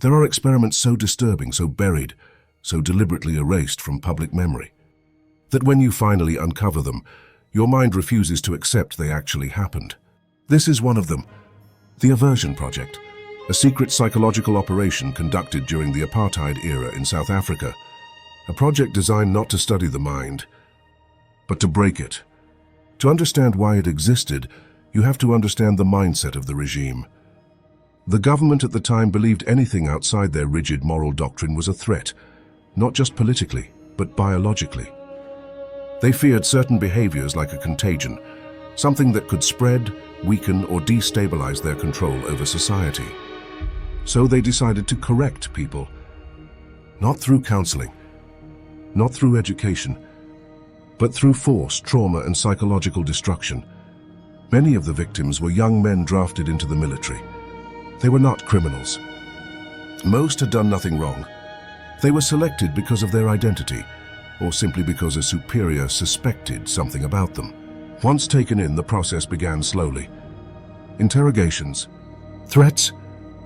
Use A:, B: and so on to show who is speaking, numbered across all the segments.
A: There are experiments so disturbing, so buried, so deliberately erased from public memory, that when you finally uncover them, your mind refuses to accept they actually happened. This is one of them, the Aversion Project, a secret psychological operation conducted during the apartheid era in South Africa. A project designed not to study the mind, but to break it. To understand why it existed, you have to understand the mindset of the regime. The government at the time believed anything outside their rigid moral doctrine was a threat, not just politically, but biologically. They feared certain behaviors like a contagion, something that could spread, weaken, or destabilize their control over society. So they decided to correct people, not through counseling, not through education, but through force, trauma, and psychological destruction. Many of the victims were young men drafted into the military. They were not criminals. Most had done nothing wrong. They were selected because of their identity, or simply because a superior suspected something about them. Once taken in, the process began slowly. Interrogations, threats,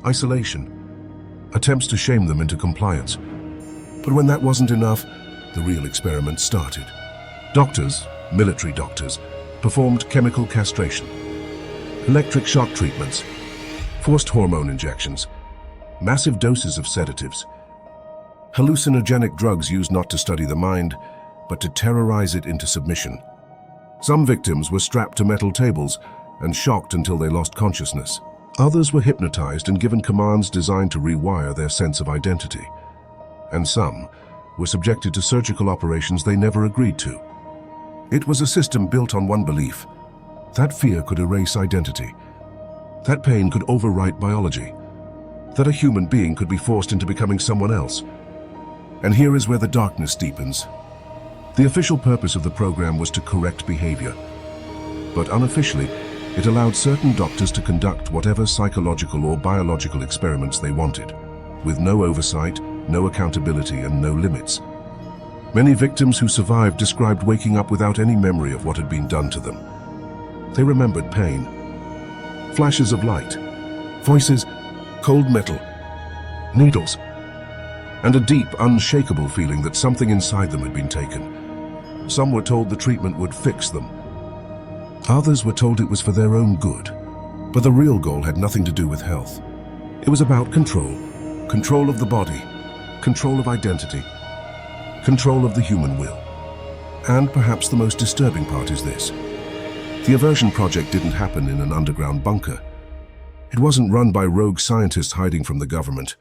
A: isolation, attempts to shame them into compliance. But when that wasn't enough, the real experiment started. Doctors, military doctors, performed chemical castration, electric shock treatments, forced hormone injections, massive doses of sedatives, hallucinogenic drugs used not to study the mind, but to terrorize it into submission. Some victims were strapped to metal tables and shocked until they lost consciousness. Others were hypnotized and given commands designed to rewire their sense of identity. And some were subjected to surgical operations they never agreed to. It was a system built on one belief: that fear could erase identity, that pain could overwrite biology, that a human being could be forced into becoming someone else. And here is where the darkness deepens. The official purpose of the program was to correct behavior, but unofficially, it allowed certain doctors to conduct whatever psychological or biological experiments they wanted, with no oversight, no accountability, and no limits. Many victims who survived described waking up without any memory of what had been done to them. They remembered pain, flashes of light, voices, cold metal, needles, and a deep, unshakable feeling that something inside them had been taken. Some were told the treatment would fix them. Others were told it was for their own good. But the real goal had nothing to do with health. It was about control. Control of the body, control of identity, control of the human will. And perhaps the most disturbing part is this: the Aversion Project didn't happen in an underground bunker. It wasn't run by rogue scientists hiding from the government.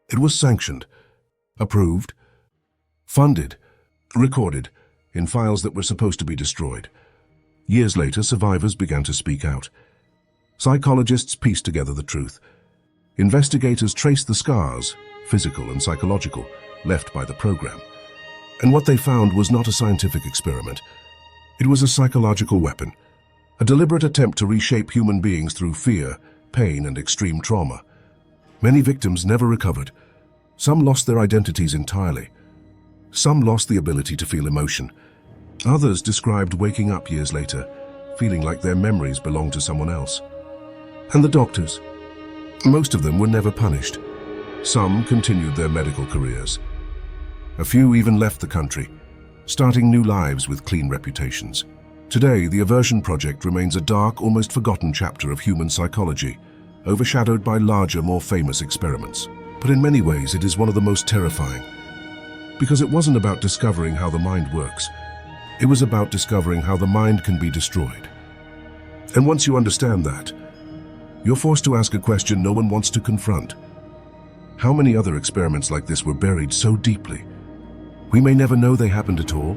A: It was sanctioned, approved, funded, recorded in files that were supposed to be destroyed. Years later, survivors began to speak out. Psychologists pieced together the truth. Investigators traced the scars, physical and psychological, left by the program. And what they found was not a scientific experiment. It was a psychological weapon, a deliberate attempt to reshape human beings through fear, pain, and extreme trauma. Many victims never recovered. Some lost their identities entirely. Some lost the ability to feel emotion. Others described waking up years later, feeling like their memories belonged to someone else. And the doctors? Most of them were never punished. Some continued their medical careers. A few even left the country, starting new lives with clean reputations. Today, the Aversion Project remains a dark, almost forgotten chapter of human psychology, overshadowed by larger, more famous experiments. But in many ways, it is one of the most terrifying. Because it wasn't about discovering how the mind works. It was about discovering how the mind can be destroyed. And once you understand that, you're forced to ask a question no one wants to confront. How many other experiments like this were buried so deeply? We may never know they happened at all.